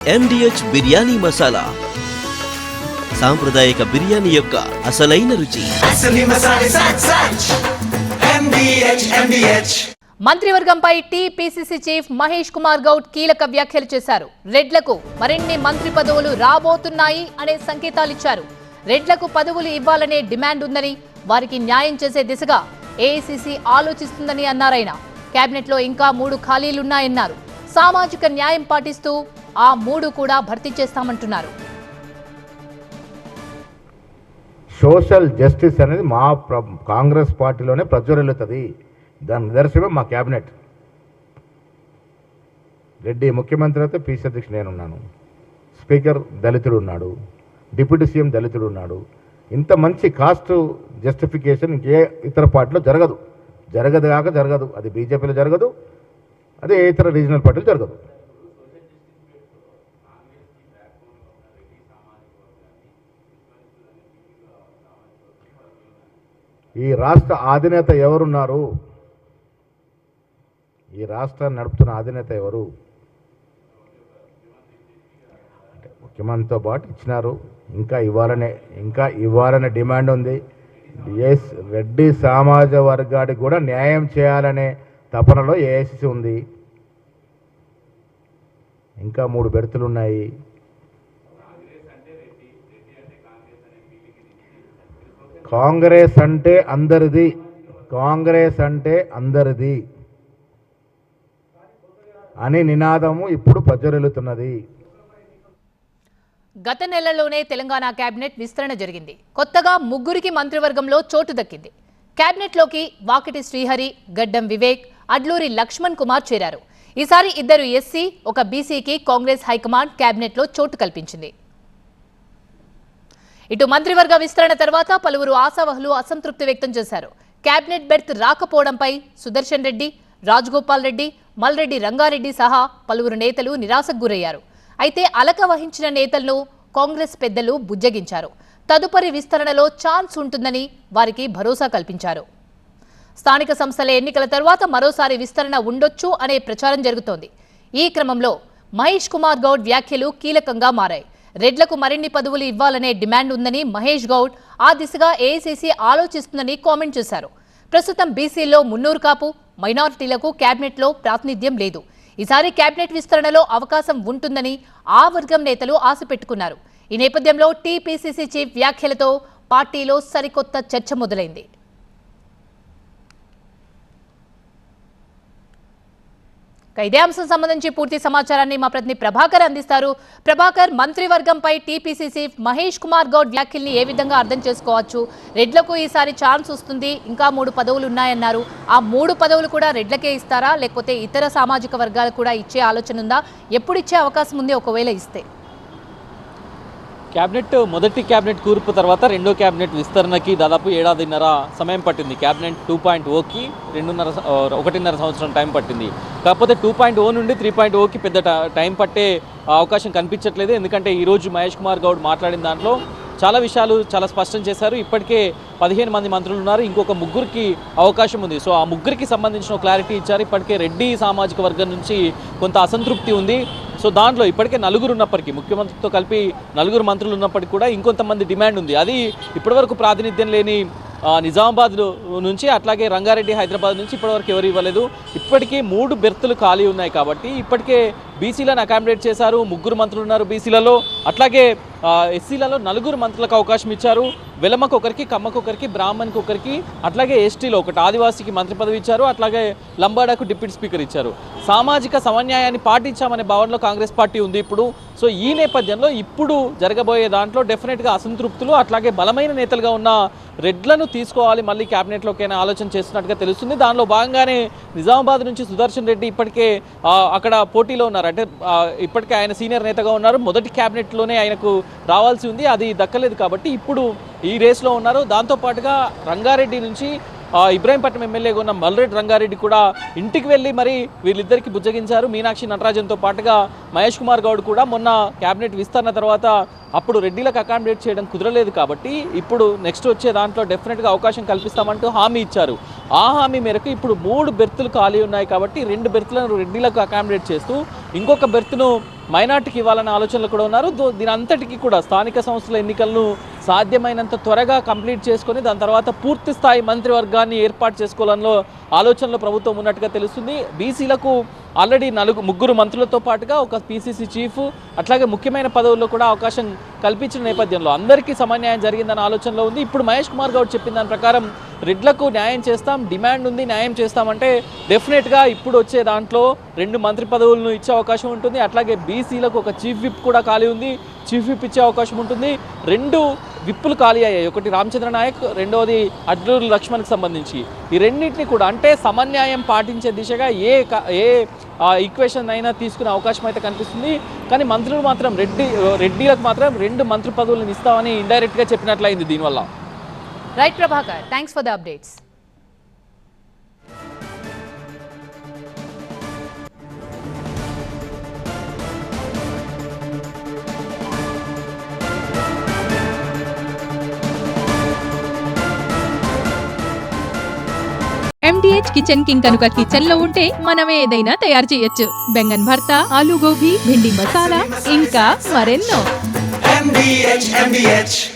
MDH biryani masala సాంప్రదాయక బిర్యానీ యొక్క అసలైన రుచి. మంత్రివర్గంపై టీపీసీసీ చీఫ్ మహేష్ కుమార్ గౌడ్ కీలక వ్యాఖ్యలు చేశారు. రెడ్లకు మరిన్ని మంత్రి పదవులు రాబోతున్నాయి అనే సంకేతాలిచ్చారు. రెడ్లకు పదవులు ఇవ్వాలనే డిమాండ్ ఉందని, వారికి న్యాయం చేసే దిశగా ఏఐసీసీ ఆలోచిస్తుందని అన్నారాయన. కేబినెట్లో ఇంకా 3 ఖాళీలున్నాయన్నారు. సామాజిక న్యాయం పాటిస్తూ ఆ 3 కూడా భర్తీ చేస్తామంటున్నారు. సోషల్ జస్టిస్ అనేది మా కాంగ్రెస్ పార్టీలోనే ప్రజ్వరిల్లుతుంది. దాని నిదర్శనమే మా క్యాబినెట్. రెడ్డి ముఖ్యమంత్రి అయితే పీసీ అధ్యక్షుడు నేనున్నాను, స్పీకర్ దళితుడు ఉన్నాడు, డిప్యూటీ సీఎం దళితుడు ఉన్నాడు. ఇంత మంచి కాస్ట్ జస్టిఫికేషన్ ఇంకే ఇతర పార్టీలో జరగదు. జరగదు. అది బీజేపీలో జరగదు, అదే ఇతర రీజనల్ పార్టీలు జరగదు. ఈ రాష్ట్ర అధినేత ఎవరున్నారు? ఈ రాష్ట్రాన్ని నడుపుతున్న అధినేత ఎవరు? ముఖ్యమంత్రితో పాటు ఇచ్చినారు, ఇంకా ఇవ్వాలనే డిమాండ్ ఉంది. రెడ్డి సమాజ వర్గానికి కూడా న్యాయం చేయాలనే తపనలో ఏఐసీసీ ఉంది. ఇంకా 3 బెర్తులు ఉన్నాయి. కాంగ్రెస్ అంటే అందరిది అని నినాదము ఇప్పుడు ప్రజ్వరిల్లుతున్నది. గత నెలలోనే తెలంగాణ కేబినెట్ విస్తరణ జరిగింది. కొత్తగా 3 మంత్రివర్గంలో చోటు దక్కింది. కేబినెట్లోకి వాకిటి శ్రీహరి, గడ్డం వివేక్, అడ్లూరి లక్ష్మణ్ కుమార్ చేరారు. ఈసారి 2 ఎస్సీ, 1 బీసీకి కాంగ్రెస్ హైకమాండ్ కేబినెట్లో చోటు కల్పించింది. ఇటు మంత్రివర్గ విస్తరణ తర్వాత పలువురు ఆశావహులు అసంతృప్తి వ్యక్తం చేశారు. కేబినెట్ బెర్త్ రాకపోవడంపై సుదర్శన్ రెడ్డి, రాజగోపాల్ రెడ్డి, మల్రెడ్డి రంగారెడ్డి సహా పలువురు నేతలు నిరాశకు గురయ్యారు. అయితే అలక వహించిన నేతలను కాంగ్రెస్ పెద్దలు బుజ్జగించారు. తదుపరి విస్తరణలో ఛాన్స్ ఉంటుందని వారికి భరోసా కల్పించారు. స్థానిక సంస్థల ఎన్నికల తర్వాత మరోసారి విస్తరణ ఉండొచ్చు అనే ప్రచారం జరుగుతోంది. ఈ క్రమంలో మహేష్ కుమార్ గౌడ్ వ్యాఖ్యలు కీలకంగా మారాయి. రెడ్లకు మరిన్ని పదవులు ఇవ్వాలనే డిమాండ్ ఉందని మహేష్ గౌడ్ ఆ దిశగా ఏఐసీసీ ఆలోచిస్తుందని కామెంట్ చేశారు. ప్రస్తుతం బీసీల్లో 300 కాపు, మైనారిటీలకు కేబినెట్లో ప్రాతినిధ్యం లేదు. ఈసారి కేబినెట్ విస్తరణలో అవకాశం ఉంటుందని ఆ వర్గం నేతలు ఆశ పెట్టుకున్నారు. ఈ నేపథ్యంలో టీపీసీసీ చీఫ్ వ్యాఖ్యలతో పార్టీలో సరికొత్త చర్చ మొదలైంది. ఇదే అంశం సంబంధించి పూర్తి సమాచారాన్ని మా ప్రతినిధి ప్రభాకర్ అందిస్తారు. ప్రభాకర్, మంత్రివర్గంపై టీపీసీసీ మహేష్ కుమార్ గౌడ్ వ్యాఖ్యల్ని ఏ విధంగా అర్థం చేసుకోవచ్చు? రెడ్లకు ఈసారి ఛాన్స్ వస్తుంది, ఇంకా 3 పదవులు ఉన్నాయన్నారు. ఆ 3 పదవులు కూడా రెడ్లకే ఇస్తారా, లేకపోతే ఇతర సామాజిక వర్గాలకు కూడా ఇచ్చే ఆలోచన ఉందా? ఎప్పుడు ఇచ్చే అవకాశం ఉంది ఒకవేళ ఇస్తే? మొదటి క్యాబినెట్ కూర్పు తర్వాత రెండో క్యాబినెట్ విస్తరణకి దాదాపు 7.5 సమయం పట్టింది. క్యాబినెట్ 2.0కి 1.5 సంవత్సరం టైం పట్టింది. కాకపోతే 2.0 నుండి 3.0కి పెద్ద టైం పట్టే అవకాశం కనిపించట్లేదు. ఎందుకంటే ఈరోజు మహేష్ కుమార్ గౌడ్ మాట్లాడిన దాంట్లో చాలా విషయాలు చాలా స్పష్టం చేశారు. ఇప్పటికే 15 మంది మంత్రులు ఉన్నారు, ఇంకొక 3కి అవకాశం ఉంది. సో ఆ 3కి సంబంధించిన క్లారిటీ ఇచ్చారు. ఇప్పటికే రెడ్డి సామాజిక వర్గం నుంచి కొంత అసంతృప్తి ఉంది. సో దాంట్లో ఇప్పటికే 4 ఉన్నప్పటికీ, ముఖ్యమంత్రితో కలిపి 4 మంత్రులు ఉన్నప్పటికీ కూడా ఇంకొంతమంది డిమాండ్ ఉంది. అది ఇప్పటివరకు ప్రాతినిధ్యం లేని నిజామాబాద్ నుంచి, అట్లాగే రంగారెడ్డి, హైదరాబాద్ నుంచి ఇప్పటివరకు ఎవరు ఇవ్వలేదు. ఇప్పటికీ 3 బెర్తులు ఖాళీ ఉన్నాయి కాబట్టి ఇప్పటికే బీసీలను అకామిడేట్ చేశారు. 3 మంత్రులు ఉన్నారు బీసీలలో. అట్లాగే ఎస్సీలలో 4 మంత్రులకు అవకాశం ఇచ్చారు. వెలమకు ఒకరికి, కమ్మకు ఒకరికి, బ్రాహ్మణ్కి ఒకరికి, అట్లాగే ఎస్టీలో ఒకటి ఆదివాసీకి మంత్రి పదవి ఇచ్చారు. అట్లాగే లంబాడాకు డిప్యూటీ స్పీకర్ ఇచ్చారు. సామాజిక సమన్యాయాన్ని పాటించామనే భావనలో కాంగ్రెస్ పార్టీ ఉంది ఇప్పుడు. సో ఈ నేపథ్యంలో ఇప్పుడు జరగబోయే దాంట్లో డెఫినెట్గా అసంతృప్తులు, అట్లాగే బలమైన నేతలుగా ఉన్న రెడ్లను తీసుకోవాలి మళ్ళీ క్యాబినెట్లోకైనా ఆలోచన చేస్తున్నట్టుగా తెలుస్తుంది. దానిలో భాగంగానే నిజామాబాద్ నుంచి సుదర్శన్ రెడ్డి ఇప్పటికే అక్కడ పోటీలో ఉన్నారు. అంటే ఇప్పటికే ఆయన సీనియర్ నేతగా ఉన్నారు. మొదటి క్యాబినెట్లోనే ఆయనకు రావాల్సి ఉంది, అది దక్కలేదు కాబట్టి ఇప్పుడు ఈ రేస్లో ఉన్నారు. దాంతోపాటుగా రంగారెడ్డి నుంచి ఇబ్రాహీంపట్నం ఎమ్మెల్యేగా ఉన్న మల్రెడ్డి రంగారెడ్డి కూడా ఇంటికి వెళ్ళి మరి వీళ్ళిద్దరికి బుజ్జగించారు. మీనాక్షి నటరాజన్తో పాటుగా మహేష్ కుమార్ గౌడ్ కూడా మొన్న క్యాబినెట్ విస్తరణ తర్వాత అప్పుడు రెడ్డిలకు అకామిడేట్ చేయడం కుదరలేదు కాబట్టి ఇప్పుడు నెక్స్ట్ వచ్చే దాంట్లో డెఫినెట్గా అవకాశం కల్పిస్తామంటూ హామీ ఇచ్చారు. ఆ హామీ మేరకు ఇప్పుడు 3 బెర్తులు ఖాళీ ఉన్నాయి కాబట్టి 2 బెర్తులను రెడ్డిలకు అకామిడేట్ చేస్తూ ఇంకొక బెర్త్ను మైనార్టీకి ఇవ్వాలనే ఆలోచనలు కూడా ఉన్నారు. దీని అంతటికీ కూడా స్థానిక సంస్థల ఎన్నికలను సాధ్యమైనంత త్వరగా కంప్లీట్ చేసుకొని దాని తర్వాత పూర్తి స్థాయి మంత్రివర్గాన్ని ఏర్పాటు చేసుకోవాలన్న ఆలోచనలో ప్రభుత్వం ఉన్నట్టుగా తెలుస్తుంది. బీసీలకు ఆల్రెడీ 3 మంత్రులతో పాటుగా ఒక పీసీసీ చీఫ్ అట్లాగే ముఖ్యమైన పదవుల్లో కూడా అవకాశం కల్పించిన నేపథ్యంలో అందరికీ సమన్యాయం జరిగిందన్న ఆలోచనలో ఉంది. ఇప్పుడు మహేష్ కుమార్ గౌడ్ చెప్పిన దాని ప్రకారం రెడ్లకు న్యాయం చేస్తాం, డిమాండ్ ఉంది, న్యాయం చేస్తామంటే డెఫినెట్గా ఇప్పుడు వచ్చే దాంట్లో 2 మంత్రి పదవులను ఇచ్చే అవకాశం ఉంటుంది. అట్లాగే బీసీలకు ఒక చీఫ్ విప్ కూడా ఖాళీ ఉంది, చీఫ్ విప్ ఇచ్చే అవకాశం ఉంటుంది. 2 విప్పులు ఖాళీ అయ్యాయి, ఒకటి రామచంద్ర నాయక్, రెండవది అడ్లూరు లక్ష్మణ్కి సంబంధించి. ఈ రెండింటిని కూడా అంటే సమన్యాయం పాటించే దిశగా ఏ ఈక్వేషన్ అయినా తీసుకునే అవకాశం అయితే కనిపిస్తుంది. కానీ మంత్రులు మాత్రం రెడ్డిలకు మాత్రం 2 మంత్రి పదవులను ఇస్తామని ఇండైరెక్ట్గా చెప్పినట్లయింది దీనివల్ల. Right Prabhakar, thanks for the updates. MDH kitchen king కనుక కిచెన్ లో ఉంటే మనం ఏదైనా తయారు చేయొచ్చు. బెంగన్ భర్త, ఆలు గోబీ, భిండి మసాలా, ఇంకా మరెన్నో.